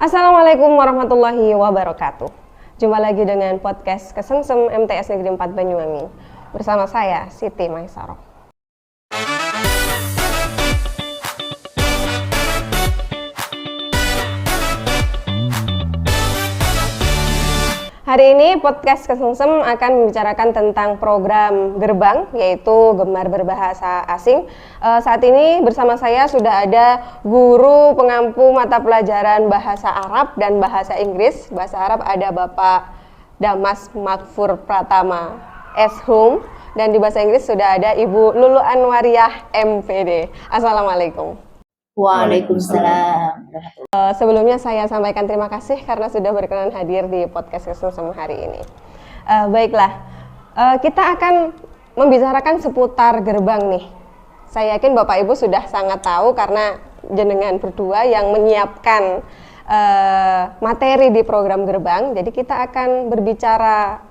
Assalamualaikum warahmatullahi wabarakatuh. Jumpa lagi dengan podcast Kesengsem MTS Negeri 4 Banyuwangi. Bersama saya Siti Maisaro. Hari ini podcast Kesengsem akan membicarakan tentang program Gerbang, yaitu Gemar Berbahasa Asing. Saat ini bersama saya sudah ada guru pengampu mata pelajaran Bahasa Arab dan Bahasa Inggris. Bahasa Arab ada Bapak Damas Makfur Pratama S.Hum, dan di Bahasa Inggris sudah ada Ibu Lulu Anwariah MPD. Assalamualaikum. Waalaikumsalam. Sebelumnya saya sampaikan terima kasih karena sudah berkenan hadir di podcast Kesengsem hari ini. Baiklah, kita akan membicarakan seputar gerbang nih. Saya yakin Bapak Ibu sudah sangat tahu karena jenengan berdua yang menyiapkan materi di program gerbang. Jadi kita akan berbicara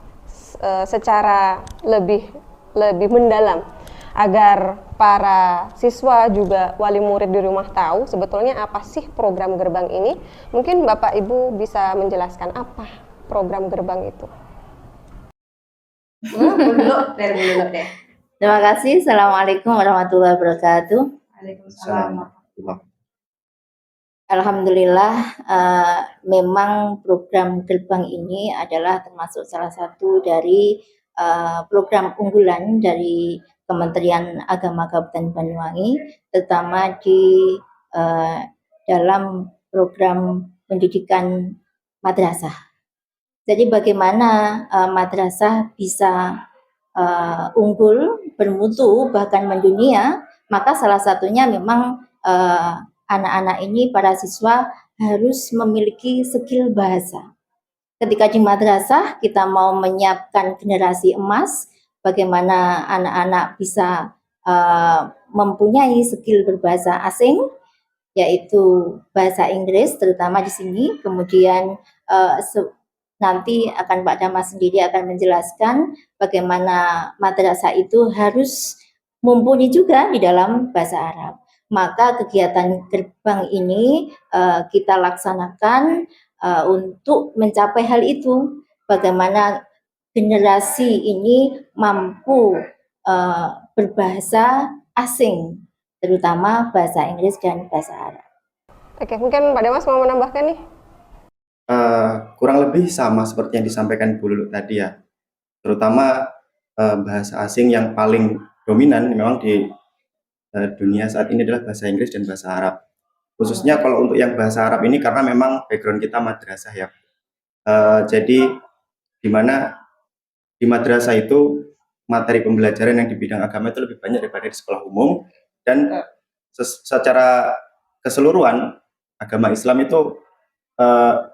secara lebih mendalam agar para siswa juga wali murid di rumah tahu sebetulnya apa sih program gerbang ini. Mungkin Bapak Ibu bisa menjelaskan apa program gerbang itu. Terima kasih. Assalamualaikum warahmatullahi wabarakatuh. Waalaikumsalam. Alhamdulillah, memang program gerbang ini adalah termasuk salah satu dari program unggulan dari Kementerian Agama Kabupaten Banyuwangi, terutama di dalam program pendidikan madrasah. Jadi bagaimana madrasah bisa unggul, bermutu, bahkan mendunia, maka salah satunya memang anak-anak ini, para siswa harus memiliki skill bahasa. Ketika di madrasah kita mau menyiapkan generasi emas, bagaimana anak-anak bisa mempunyai skill berbahasa asing, yaitu bahasa Inggris terutama di sini. Kemudian nanti akan Pak Damas sendiri akan menjelaskan bagaimana madrasah itu harus mumpuni juga di dalam bahasa Arab. Maka kegiatan gerbang ini kita laksanakan untuk mencapai hal itu. Bagaimana generasi ini mampu berbahasa asing, terutama bahasa Inggris dan bahasa Arab. Oke, mungkin Pak Damas mau menambahkan nih? Kurang lebih sama seperti yang disampaikan Bu Lulu tadi ya. Terutama bahasa asing yang paling dominan memang di dunia saat ini adalah bahasa Inggris dan bahasa Arab. Khususnya kalau untuk yang bahasa Arab ini karena memang background kita madrasah ya. Jadi di mana di madrasah itu materi pembelajaran yang di bidang agama itu lebih banyak daripada di sekolah umum, dan secara keseluruhan agama Islam itu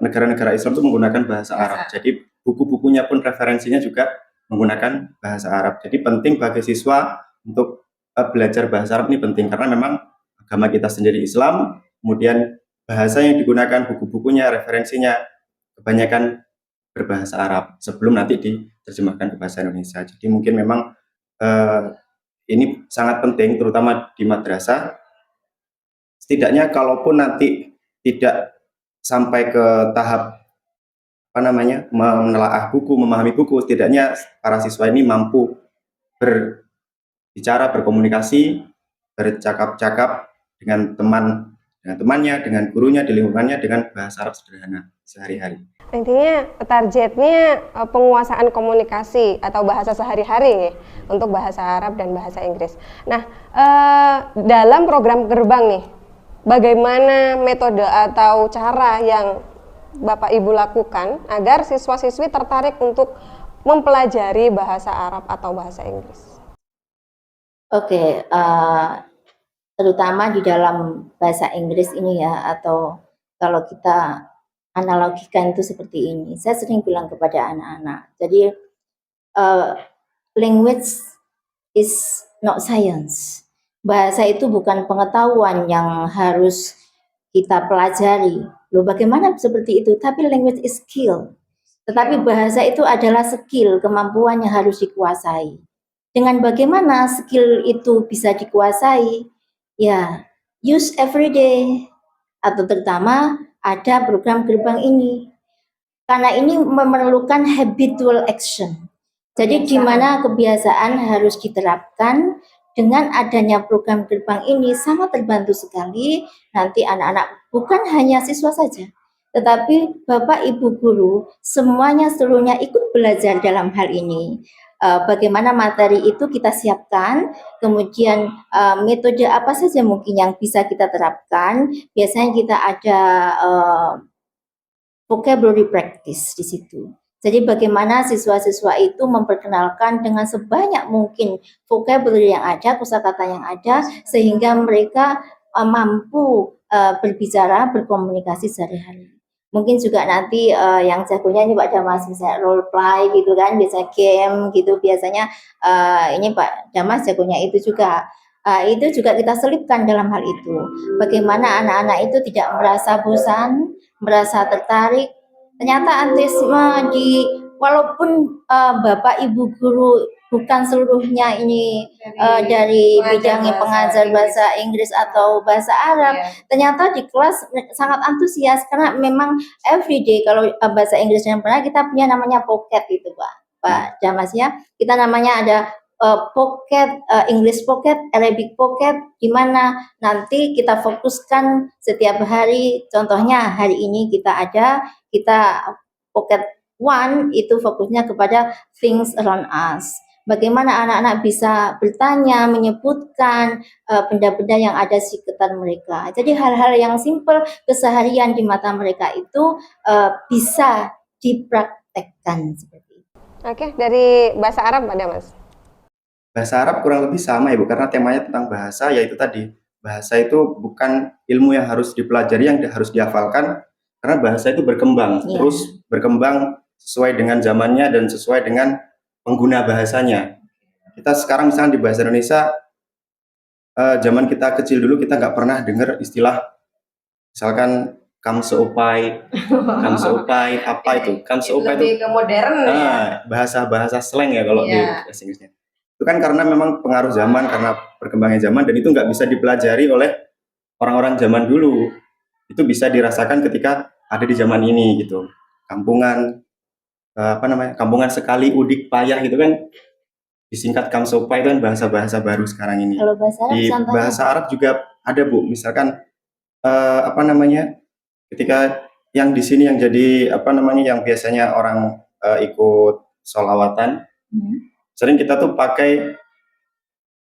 negara-negara Islam itu menggunakan bahasa Arab. Jadi buku-bukunya pun referensinya juga menggunakan bahasa Arab. Jadi penting bagi siswa untuk belajar bahasa Arab ini penting karena memang agama kita sendiri Islam, kemudian bahasa yang digunakan, buku-bukunya, referensinya kebanyakan berbahasa Arab sebelum nanti diterjemahkan ke bahasa Indonesia. Jadi mungkin memang ini sangat penting terutama di madrasah. Setidaknya kalaupun nanti tidak sampai ke tahap menelaah buku, memahami buku, setidaknya para siswa ini mampu berbicara, berkomunikasi, bercakap-cakap dengan temannya, dengan gurunya, di lingkungannya dengan bahasa Arab sederhana sehari-hari. Intinya targetnya penguasaan komunikasi atau bahasa sehari-hari nih, untuk bahasa Arab dan bahasa Inggris. Nah, dalam program gerbang nih, bagaimana metode atau cara yang Bapak Ibu lakukan agar siswa-siswi tertarik untuk mempelajari bahasa Arab atau bahasa Inggris? Oke, terutama di dalam bahasa Inggris ini ya, atau kalau kita analogikan itu seperti ini. Saya sering bilang kepada anak-anak, jadi language is not science. Bahasa itu bukan pengetahuan yang harus kita pelajari. Loh, bagaimana seperti itu? Tapi language is skill. Tetapi bahasa itu adalah skill, kemampuan yang harus dikuasai. Dengan bagaimana skill itu bisa dikuasai? Ya, use every day. Atau terutama ada program gerbang ini. Karena ini memerlukan habitual action. Jadi di mana kebiasaan harus diterapkan. Dengan adanya program gerbang ini sangat terbantu sekali nanti anak-anak, bukan hanya siswa saja, tetapi Bapak Ibu guru semuanya seluruhnya ikut belajar dalam hal ini. Bagaimana materi itu kita siapkan, kemudian metode apa saja mungkin yang bisa kita terapkan. Biasanya kita ada vocabulary practice di situ. Jadi bagaimana siswa-siswa itu memperkenalkan dengan sebanyak mungkin vocabulary yang ada, kosakata yang ada, sehingga mereka mampu berbicara, berkomunikasi sehari-hari. Mungkin juga nanti yang jagonya ini Pak Damas, bisa role play gitu kan, bisa game gitu. Biasanya ini Pak Damas jagonya itu juga. Itu juga kita selipkan dalam hal itu. Bagaimana anak-anak itu tidak merasa bosan, merasa tertarik. Ternyata antusiasme walaupun Bapak Ibu guru bukan seluruhnya ini dari bidangnya pengajar bahasa Inggris atau bahasa Arab, ternyata di kelas sangat antusias karena memang everyday kalau bahasa Inggris yang pernah kita punya namanya pocket itu Pak Damas ya, kita namanya ada pocket, English pocket, Arabic pocket, di mana nanti kita fokuskan setiap hari. Contohnya hari ini kita pocket one itu fokusnya kepada things around us. Bagaimana anak-anak bisa bertanya, menyebutkan benda-benda yang ada di sekitar mereka. Jadi hal-hal yang simpel keseharian di mata mereka itu bisa dipraktekkan seperti itu. Oke, dari bahasa Arab ada Mas? Bahasa Arab kurang lebih sama Ibu, karena temanya tentang bahasa, yaitu tadi, bahasa itu bukan ilmu yang harus dipelajari, yang harus dihafalkan, karena bahasa itu berkembang, terus berkembang sesuai dengan zamannya dan sesuai dengan pengguna bahasanya. Kita sekarang misalnya di bahasa Indonesia, zaman kita kecil dulu kita nggak pernah dengar istilah, misalkan kamseupai, apa itu? Kamseupai itu lebih ke modern ya. Bahasa slang ya kalau di bahasa Inggrisnya. Itu kan karena memang pengaruh zaman, karena berkembangnya zaman, dan itu nggak bisa dipelajari oleh orang-orang zaman dulu. Itu bisa dirasakan ketika ada di zaman ini gitu. Kampungan, kampungan sekali udik payah gitu kan, disingkat kamsopa, itu kan bahasa-bahasa baru sekarang ini. Kalau bahasa Arab, di bahasa Arab juga ada Bu, misalkan ketika yang di sini yang jadi yang biasanya orang ikut sholawatan, sering kita tuh pakai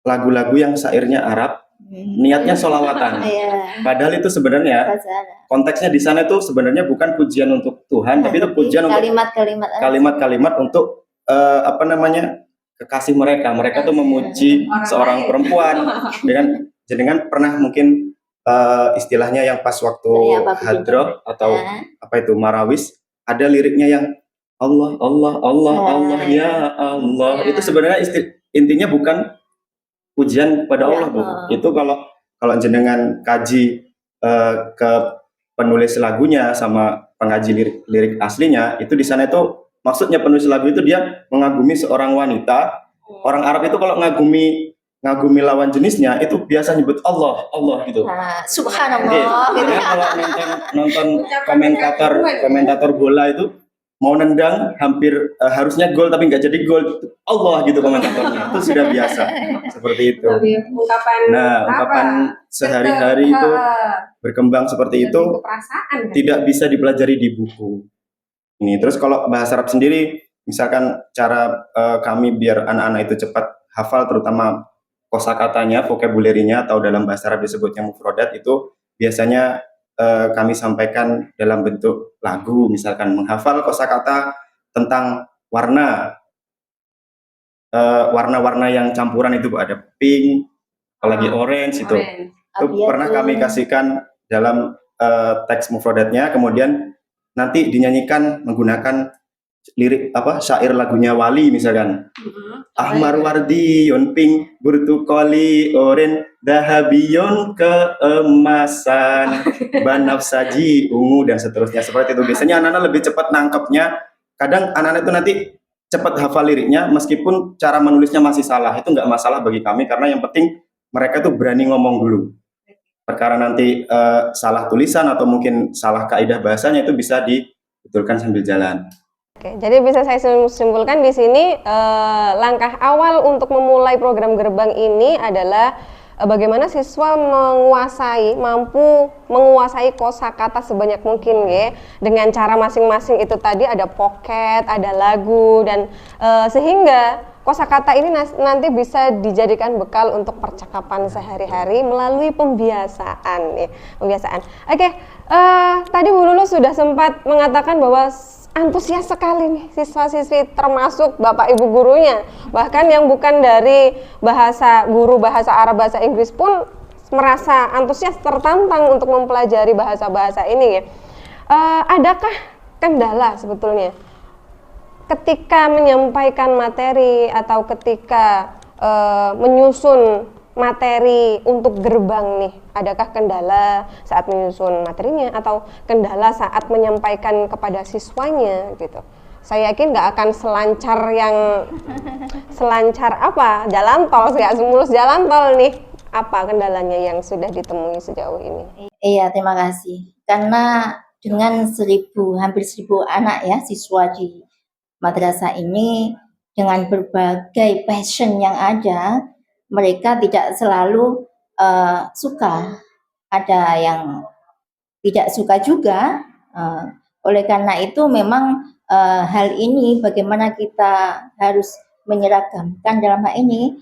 lagu-lagu yang syairnya Arab, niatnya sholawatan. Padahal itu sebenarnya konteksnya di sana itu sebenarnya bukan pujian untuk Tuhan, tapi itu pujian untuk kalimat-kalimat untuk kekasih mereka. Mereka tuh memuji seorang perempuan dengan pernah mungkin istilahnya yang pas waktu hadroh atau marawis, ada liriknya yang Allah ya Allah. Itu sebenarnya intinya bukan pujian kepada Allah, Bu. Itu kalau jenengan kaji ke penulis lagunya sama pengaji lirik aslinya, itu di sana itu maksudnya penulis lagu itu dia mengagumi seorang wanita. Orang Arab itu kalau ngagumi lawan jenisnya itu biasa nyebut Allah gitu. Subhanallah. Jadi kalau nonton komentator bola itu mau nendang hampir harusnya gol tapi nggak jadi gol, Allah gitu komentatornya. Itu sudah biasa seperti itu. Ungkapan sehari-hari itu berkembang seperti itu, tidak bisa dipelajari di buku. Ini terus kalau bahasa Arab sendiri, misalkan cara kami biar anak-anak itu cepat hafal, terutama kosakatanya, vocabulary-nya, atau dalam bahasa Arab disebutnya mufrodat, itu biasanya kami sampaikan dalam bentuk lagu, misalkan menghafal kosakata tentang warna-warna yang campuran itu, ada pink, apalagi orange itu pernah kami kasihkan dalam teks mufrodatnya, kemudian nanti dinyanyikan menggunakan lirik syair lagunya Wali misalkan. Ahmar wardiyon pink, burtukoli oren, dahabiyon keemasan, banafsaji ungu, dan seterusnya seperti itu. Biasanya anak-anak lebih cepat nangkepnya. Kadang anak-anak itu nanti cepat hafal liriknya meskipun cara menulisnya masih salah. Itu nggak masalah bagi kami, karena yang penting mereka tuh berani ngomong dulu. perkara nanti salah tulisan atau mungkin salah kaidah bahasanya itu bisa dibetulkan sambil jalan. Oke, jadi bisa saya simpulkan di sini langkah awal untuk memulai program gerbang ini adalah bagaimana siswa mampu menguasai kosakata sebanyak mungkin ya, dengan cara masing-masing itu tadi ada pocket, ada lagu dan sehingga kosakata ini nanti bisa dijadikan bekal untuk percakapan sehari-hari melalui pembiasaan ya, pembiasaan. Oke, tadi Bu Lulu sudah sempat mengatakan bahwa antusias sekali nih siswa-siswi termasuk Bapak Ibu gurunya, bahkan yang bukan dari guru bahasa Arab, bahasa Inggris pun merasa antusias, tertantang untuk mempelajari bahasa-bahasa ini ya. Adakah kendala sebetulnya ketika menyampaikan materi atau ketika menyusun materi untuk gerbang nih? Adakah kendala saat menyusun materinya atau kendala saat menyampaikan kepada siswanya gitu? Saya yakin nggak akan selancar apa jalan tol, nggak semulus jalan tol nih. Apa kendalanya yang sudah ditemui sejauh ini? Iya, terima kasih. Karena dengan hampir 1.000 anak ya siswa di madrasah ini, dengan berbagai passion yang ada, mereka tidak selalu suka, ada yang tidak suka juga. Oleh karena itu memang hal ini bagaimana kita harus menyeragamkan dalam hal ini,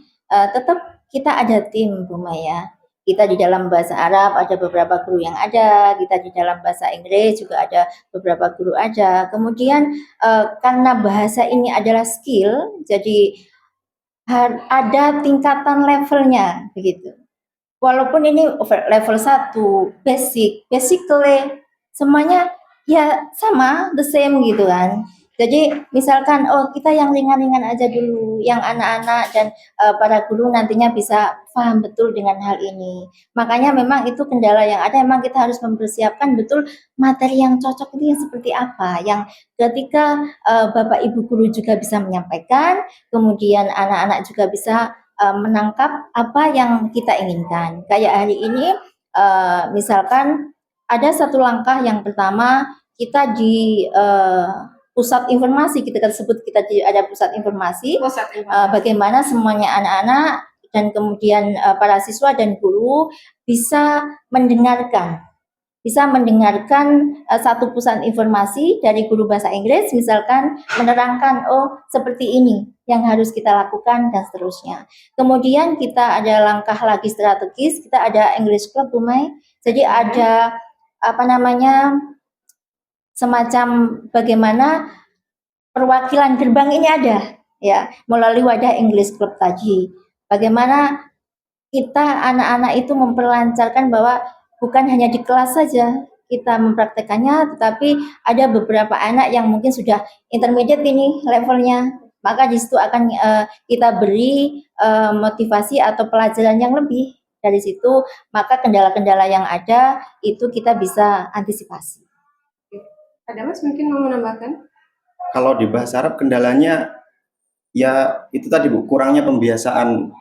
tetap kita ada tim Bu Maya. Kita di dalam bahasa Arab ada beberapa guru yang ada, kita di dalam bahasa Inggris juga ada beberapa guru ada. Kemudian karena bahasa ini adalah skill, jadi ada tingkatan levelnya begitu. Walaupun ini level 1, basically semuanya ya sama, the same gitu kan. Jadi misalkan kita yang ringan-ringan aja dulu, yang anak-anak dan para guru nantinya bisa paham betul dengan hal ini. Makanya memang itu kendala yang ada, memang kita harus mempersiapkan betul materi yang cocok itu yang seperti apa, yang ketika Bapak Ibu guru juga bisa menyampaikan, kemudian anak-anak juga bisa menangkap apa yang kita inginkan. Kayak hari ini, misalkan ada satu langkah yang pertama, kita di pusat informasi, kita ada pusat informasi, bagaimana semuanya anak-anak dan kemudian para siswa dan guru bisa mendengarkan satu pusat informasi dari guru bahasa Inggris, misalkan menerangkan seperti ini yang harus kita lakukan dan seterusnya. Kemudian kita ada langkah lagi strategis, kita ada English Club Bu Mai. Jadi ada semacam bagaimana perwakilan gerbang ini ada ya melalui wadah English Club tadi. Bagaimana kita anak-anak itu memperlancarkan bahwa bukan hanya di kelas saja kita mempraktekannya, tetapi ada beberapa anak yang mungkin sudah intermediate ini levelnya, maka di situ akan kita beri motivasi atau pelajaran yang lebih. Dari situ maka kendala-kendala yang ada itu kita bisa antisipasi. Ada Mas mungkin mau menambahkan? Kalau di bahasa Arab kendalanya ya itu tadi Bu, kurangnya pembiasaan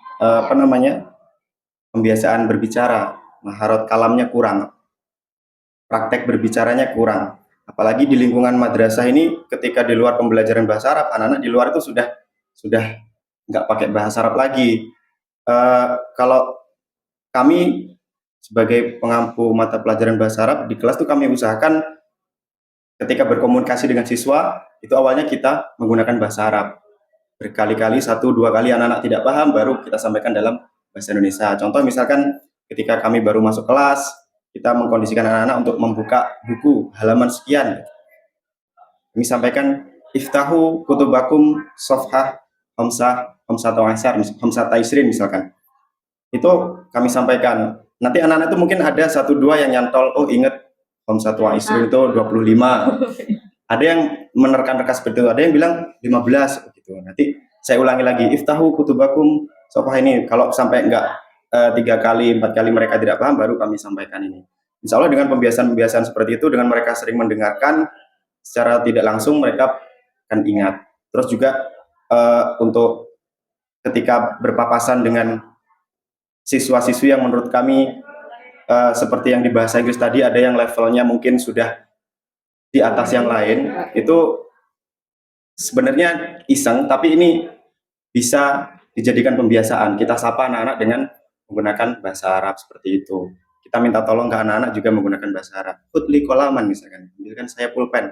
pembiasaan berbicara, maharat kalamnya kurang, praktek berbicaranya kurang. Apalagi di lingkungan madrasah ini, ketika di luar pembelajaran bahasa Arab, anak-anak di luar itu sudah nggak pakai bahasa Arab lagi. Kalau kami sebagai pengampu mata pelajaran bahasa Arab di kelas itu kami usahakan ketika berkomunikasi dengan siswa itu awalnya kita menggunakan bahasa Arab. Berkali-kali, 1-2 kali anak-anak tidak paham, baru kita sampaikan dalam bahasa Indonesia. Contoh misalkan ketika kami baru masuk kelas, kita mengkondisikan anak-anak untuk membuka buku halaman sekian. Kami sampaikan iftahu kutubakum safhah hamsah taisrin misalkan. Itu kami sampaikan. Nanti anak-anak itu mungkin ada 1-2 yang nyantol, ingat hamsah taisrin itu 25. Ada yang menerka-nerka seperti itu, ada yang bilang 15 gitu. Nanti saya ulangi lagi, iftahu kutubakum safhah ini. Kalau sampai enggak 3 kali, 4 kali mereka tidak paham, baru kami sampaikan ini. Insya Allah dengan pembiasaan-pembiasaan seperti itu, dengan mereka sering mendengarkan, secara tidak langsung mereka akan ingat. Terus juga untuk ketika berpapasan dengan siswa-siswi yang menurut kami seperti yang di bahasa Inggris tadi, ada yang levelnya mungkin sudah di atas yang lain, itu sebenarnya iseng, tapi ini bisa dijadikan pembiasaan. Kita sapa anak-anak dengan menggunakan bahasa Arab seperti itu. Kita minta tolong ke anak-anak juga menggunakan bahasa Arab. Khudli kolaman misalkan, ambilkan saya pulpen.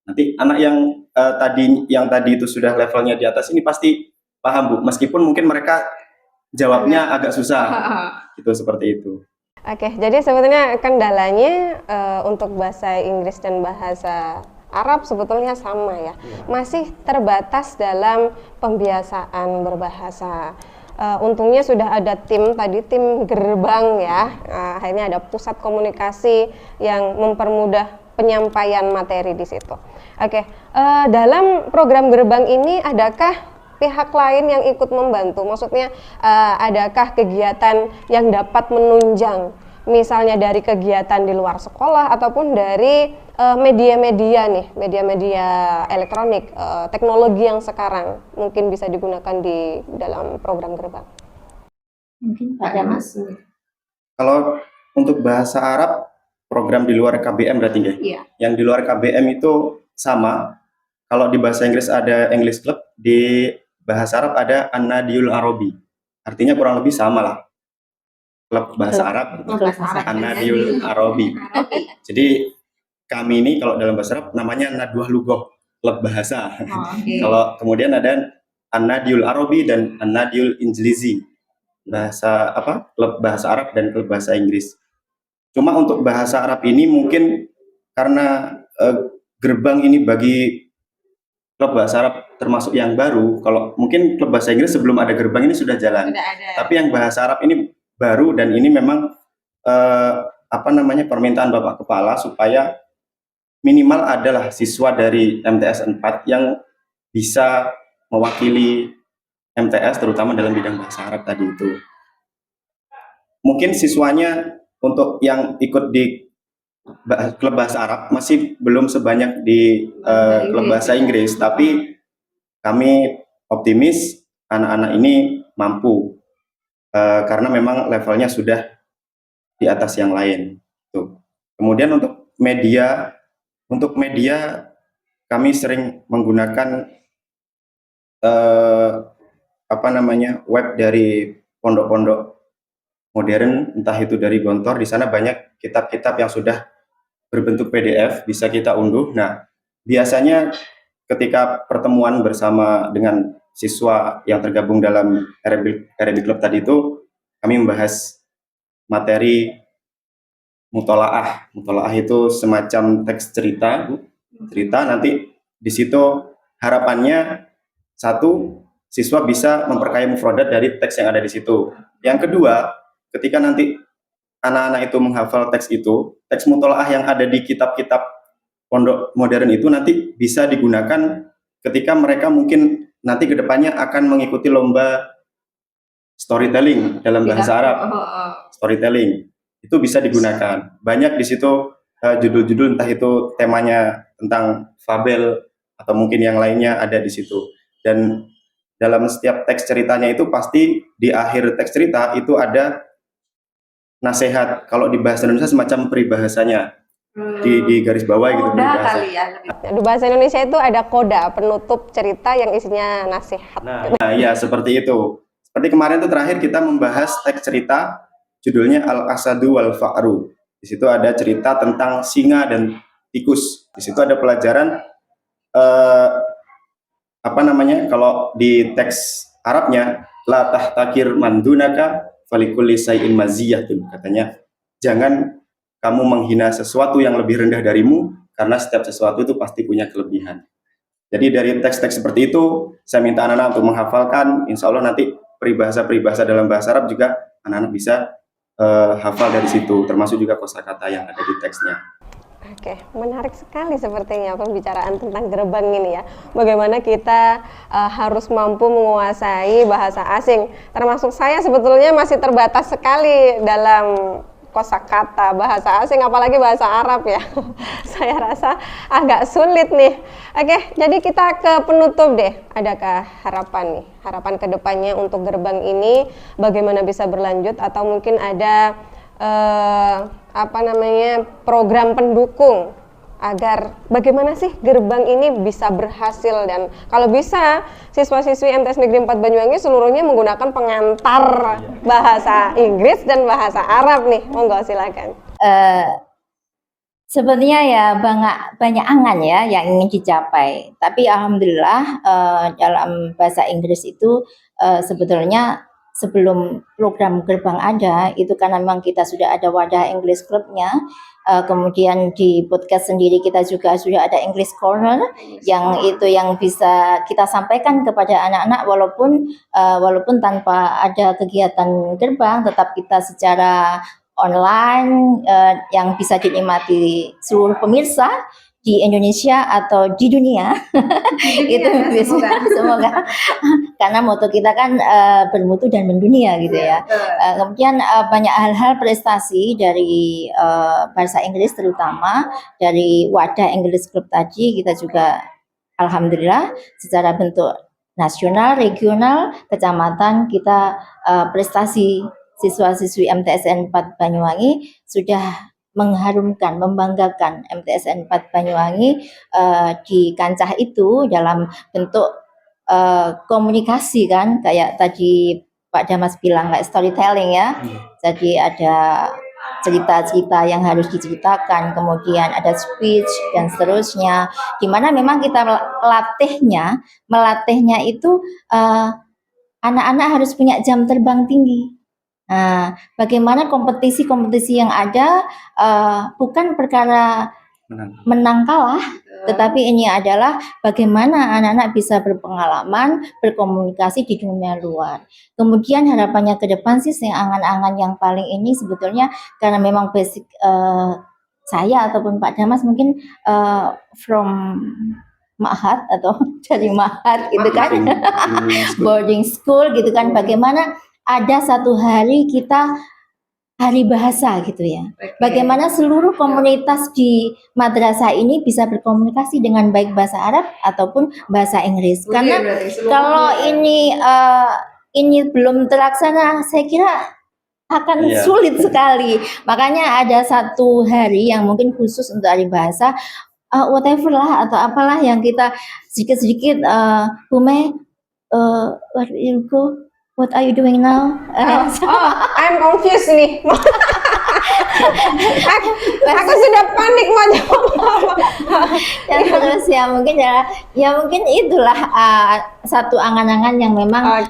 Nanti anak yang tadi itu sudah levelnya di atas ini pasti paham, Bu. Meskipun mungkin mereka jawabnya agak susah. Itu seperti itu. Oke, jadi sebetulnya kendalanya untuk bahasa Inggris dan bahasa Arab sebetulnya sama ya, masih terbatas dalam pembiasaan berbahasa. Untungnya sudah ada tim tim gerbang ya, akhirnya ada pusat komunikasi yang mempermudah penyampaian materi di situ. Oke, dalam program gerbang ini adakah pihak lain yang ikut membantu? Maksudnya adakah kegiatan yang dapat menunjang, misalnya dari kegiatan di luar sekolah ataupun dari media-media elektronik, teknologi yang sekarang mungkin bisa digunakan di dalam program gerbang? Mungkin pada Mas. Kalau untuk bahasa Arab, program di luar KBM berarti ya? Iya. Yang di luar KBM itu sama. Kalau di bahasa Inggris ada English Club, di bahasa Arab ada An-Nadiul Arabi. Artinya kurang lebih sama lah. Klub bahasa Arab, An-Nadiul Arabi. Jadi kami ini kalau dalam bahasa Arab namanya Nadwah Lugoh, klub bahasa. Kalau kemudian ada An-Nadiul Arabi dan An-Nadiul Injilizi, klub bahasa Arab dan klub bahasa Inggris. Cuma untuk bahasa Arab ini mungkin karena gerbang ini bagi klub bahasa Arab termasuk yang baru. Kalau mungkin klub bahasa Inggris sebelum ada gerbang ini sudah jalan. Tapi yang bahasa Arab ini baru, dan ini memang permintaan Bapak Kepala supaya minimal adalah siswa dari MTS 4 yang bisa mewakili MTS terutama dalam bidang bahasa Arab tadi itu. Mungkin siswanya untuk yang ikut di klub bahasa Arab masih belum sebanyak di klub bahasa Inggris, tapi kami optimis anak-anak ini mampu karena memang levelnya sudah di atas yang lain. Tuh. Kemudian untuk media kami sering menggunakan web dari pondok-pondok modern, entah itu dari Gontor. Di sana banyak kitab-kitab yang sudah berbentuk PDF, bisa kita unduh. Nah, biasanya ketika pertemuan bersama dengan siswa yang tergabung dalam Arabic Club tadi itu, kami membahas materi mutolaah. Mutolaah itu semacam teks cerita nanti di situ harapannya satu, siswa bisa memperkaya mufradat dari teks yang ada di situ. Yang kedua, ketika nanti anak-anak itu menghafal teks itu, teks mutolaah yang ada di kitab-kitab pondok modern itu nanti bisa digunakan ketika mereka mungkin nanti kedepannya akan mengikuti lomba storytelling dalam bahasa Arab. Storytelling itu bisa digunakan. Banyak di situ judul-judul, entah itu temanya tentang fabel atau mungkin yang lainnya ada di situ. Dan dalam setiap teks ceritanya itu pasti di akhir teks cerita itu ada nasihat. Kalau di bahasa Indonesia semacam peribahasanya di garis bawah gitu. Di bahasa Indonesia itu ada koda penutup cerita yang isinya nasihat. Nah, ya seperti itu. Seperti kemarin itu terakhir kita membahas teks cerita judulnya Al-Asadu wal Fa'ru. Di situ ada cerita tentang singa dan tikus. Di situ ada pelajaran kalau di teks Arabnya la tahtakir mandunaka falikulli sayyin maziyatun, katanya jangan kamu menghina sesuatu yang lebih rendah darimu karena setiap sesuatu itu pasti punya kelebihan. Jadi dari teks-teks seperti itu saya minta anak-anak untuk menghafalkan. Insya Allah nanti peribahasa-peribahasa dalam bahasa Arab juga anak-anak bisa hafal dari situ, termasuk juga kosakata yang ada di teksnya. Oke, menarik sekali sepertinya pembicaraan tentang gerbang ini ya. Bagaimana kita harus mampu menguasai bahasa asing. Termasuk saya sebetulnya masih terbatas sekali dalam kosakata bahasa asing, apalagi bahasa Arab ya. Saya rasa agak sulit nih. Oke, jadi kita ke penutup deh. Adakah harapan ke depannya untuk gerbang ini bagaimana bisa berlanjut, atau mungkin ada apa namanya, program pendukung agar bagaimana sih gerbang ini bisa berhasil, dan kalau bisa siswa-siswi MTS Negeri 4 Banyuwangi seluruhnya menggunakan pengantar bahasa Inggris dan bahasa Arab nih. Monggo silakan. Sebenarnya ya banyak angan ya yang ingin dicapai. Tapi alhamdulillah dalam bahasa Inggris itu sebetulnya sebelum program gerbang ada itu karena memang kita sudah ada wadah English Clubnya. Kemudian di podcast sendiri kita juga sudah ada English Corner yang itu yang bisa kita sampaikan kepada anak-anak walaupun tanpa ada kegiatan gerbang, tetap kita secara online yang bisa dinikmati seluruh pemirsa di Indonesia atau di dunia. Itu semoga karena moto kita kan bermutu dan mendunia gitu ya. Kemudian banyak hal-hal prestasi dari bahasa Inggris, terutama dari wadah English Club tadi, kita juga alhamdulillah secara bentuk nasional, regional, kecamatan kita prestasi siswa-siswi MTSN 4 Banyuwangi sudah mengharumkan, membanggakan MTSN 4 Banyuwangi di kancah itu dalam bentuk komunikasi kan, kayak tadi Pak Damas bilang kayak storytelling ya. Jadi ada cerita-cerita yang harus diceritakan, kemudian ada speech dan seterusnya, di mana memang kita melatihnya itu anak-anak harus punya jam terbang tinggi. Nah, bagaimana kompetisi-kompetisi yang ada bukan perkara menang kalah, tetapi ini adalah bagaimana anak-anak bisa berpengalaman, berkomunikasi di dunia luar. Kemudian harapannya ke depan sih, angan-angan yang paling ini sebetulnya karena memang basic saya ataupun Pak Damas mungkin from Ma'had atau dari Ma'had gitu kan, boarding school gitu kan, bagaimana ada satu hari kita hari bahasa gitu ya. Bagaimana seluruh komunitas di madrasah ini bisa berkomunikasi dengan baik bahasa Arab ataupun bahasa Inggris. Karena kalau ini belum terlaksana, saya kira akan sulit sekali. Makanya ada satu hari yang mungkin khusus untuk hari bahasa, whatever lah atau apalah yang kita sedikit-sedikit, Bume, where you go? What are you doing now? I'm confused nih. Aku sudah panik mau jawab apa. Dan terus ya mungkin itulah satu angan-angan yang memang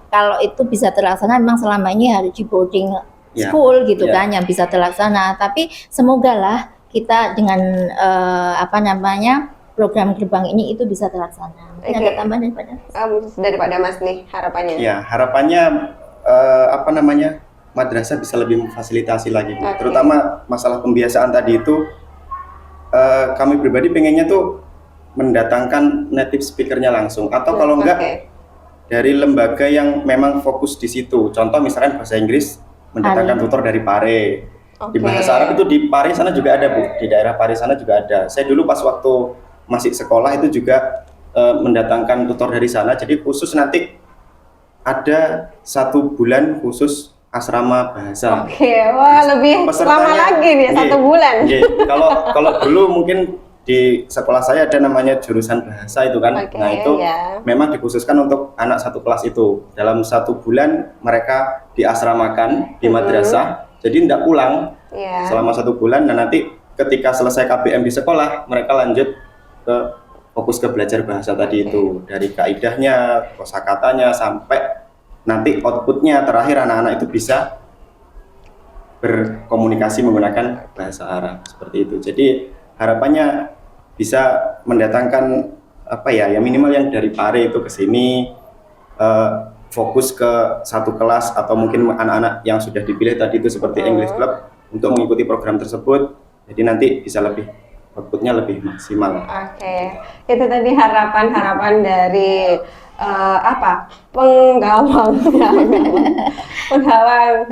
kalau itu bisa terlaksana, memang selama ini harus di boarding school gitu kan yang bisa terlaksana. Tapi semoga lah kita dengan program gerbang ini itu bisa terlaksana. Ada tambahan dari Pak Damas nih harapannya? Ya, harapannya madrasah bisa lebih memfasilitasi lagi, Bu. Terutama masalah pembiasaan tadi itu, kami pribadi pengennya tuh mendatangkan native speakernya langsung, atau kalau enggak dari lembaga yang memang fokus di situ. Contoh misalkan bahasa Inggris mendatangkan tutor dari Pare. Di bahasa Arab itu di Pare sana juga ada, Bu. Di daerah Pare sana juga ada. Saya dulu pas waktu masih sekolah itu juga mendatangkan tutor dari sana. Jadi khusus nanti ada 1 bulan khusus asrama bahasa. Wah, lebih lama lagi nih, 1 bulan. Kalau dulu mungkin di sekolah saya ada namanya jurusan bahasa itu kan. Nah itu memang dikhususkan untuk anak 1 kelas itu. Dalam 1 bulan mereka diasramakan di madrasah, jadi tidak pulang selama 1 bulan. Dan nanti ketika selesai KBM di sekolah, mereka lanjut fokus ke belajar bahasa tadi itu, dari kaidahnya, kosakatanya, sampai nanti outputnya terakhir anak-anak itu bisa berkomunikasi menggunakan bahasa Arab seperti itu. Jadi harapannya bisa mendatangkan minimal yang dari Pare itu ke sini, fokus ke 1 kelas, atau mungkin anak-anak yang sudah dipilih tadi itu seperti English Club untuk mengikuti program tersebut. Jadi nanti bisa outputnya lebih maksimal. Itu tadi harapan-harapan dari penggawang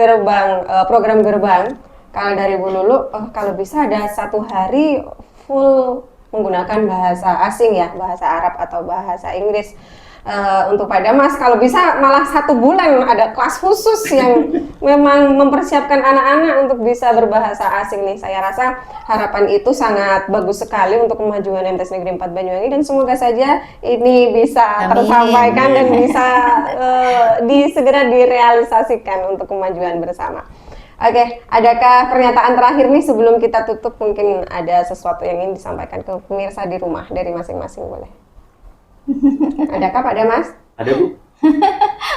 gerbang, program gerbang. Kalau dari Bu Lulu, kalau bisa ada 1 hari full menggunakan bahasa asing ya, bahasa Arab atau bahasa Inggris. untuk Pak Damas, kalau bisa malah 1 bulan ada kelas khusus yang memang mempersiapkan anak-anak untuk bisa berbahasa asing nih. Saya rasa harapan itu sangat bagus sekali untuk kemajuan MTs Negeri 4 Banyuwangi, dan semoga saja ini bisa Amin. tersampaikan dan bisa segera direalisasikan untuk kemajuan bersama. Oke, adakah pernyataan terakhir nih sebelum kita tutup? Mungkin ada sesuatu yang ingin disampaikan ke pemirsa di rumah dari masing-masing, boleh? Adakah Pak Damas? Ada Bu?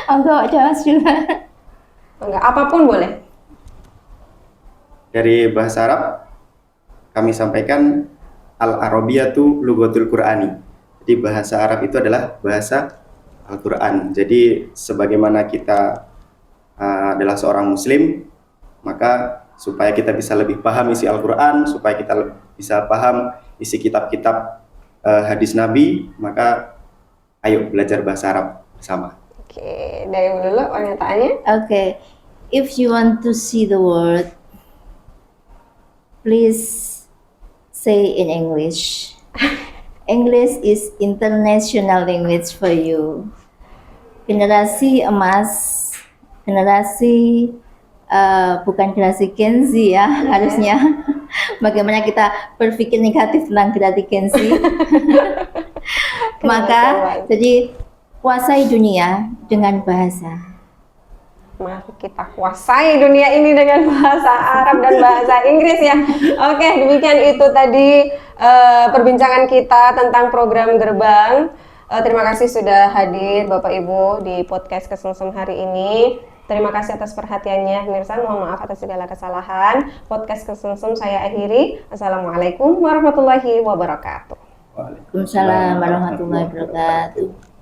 Enggak, Damas juga. Enggak, apapun boleh. Dari bahasa Arab kami sampaikan al-Arabiyatu lughatul Qur'ani. Jadi bahasa Arab itu adalah bahasa Al-Qur'an. Jadi sebagaimana kita adalah seorang muslim, maka supaya kita bisa lebih paham isi Al-Qur'an, supaya kita bisa paham isi kitab-kitab hadis Nabi, maka ayo belajar bahasa Arab bersama. Oke, dari dulu pernyataannya. Okay, if you want to see the world, please say in English. English is international language for you. Generasi emas, generasi bukan generasi Gen Z ya, harusnya. Bagaimana kita berpikir negatif tentang generasi Gen Z. Maka jadi kuasai dunia dengan bahasa. Mari kita kuasai dunia ini dengan bahasa Arab dan bahasa Inggris ya. Oke, demikian itu tadi perbincangan kita tentang program Gerbang. Terima kasih sudah hadir Bapak Ibu di podcast Kesungsem hari ini. Terima kasih atas perhatiannya pemirsa. Mohon maaf atas segala kesalahan. Podcast Kesungsem saya akhiri. Assalamualaikum warahmatullahi wabarakatuh. Waalaikumsalam warahmatullahi wabarakatuh.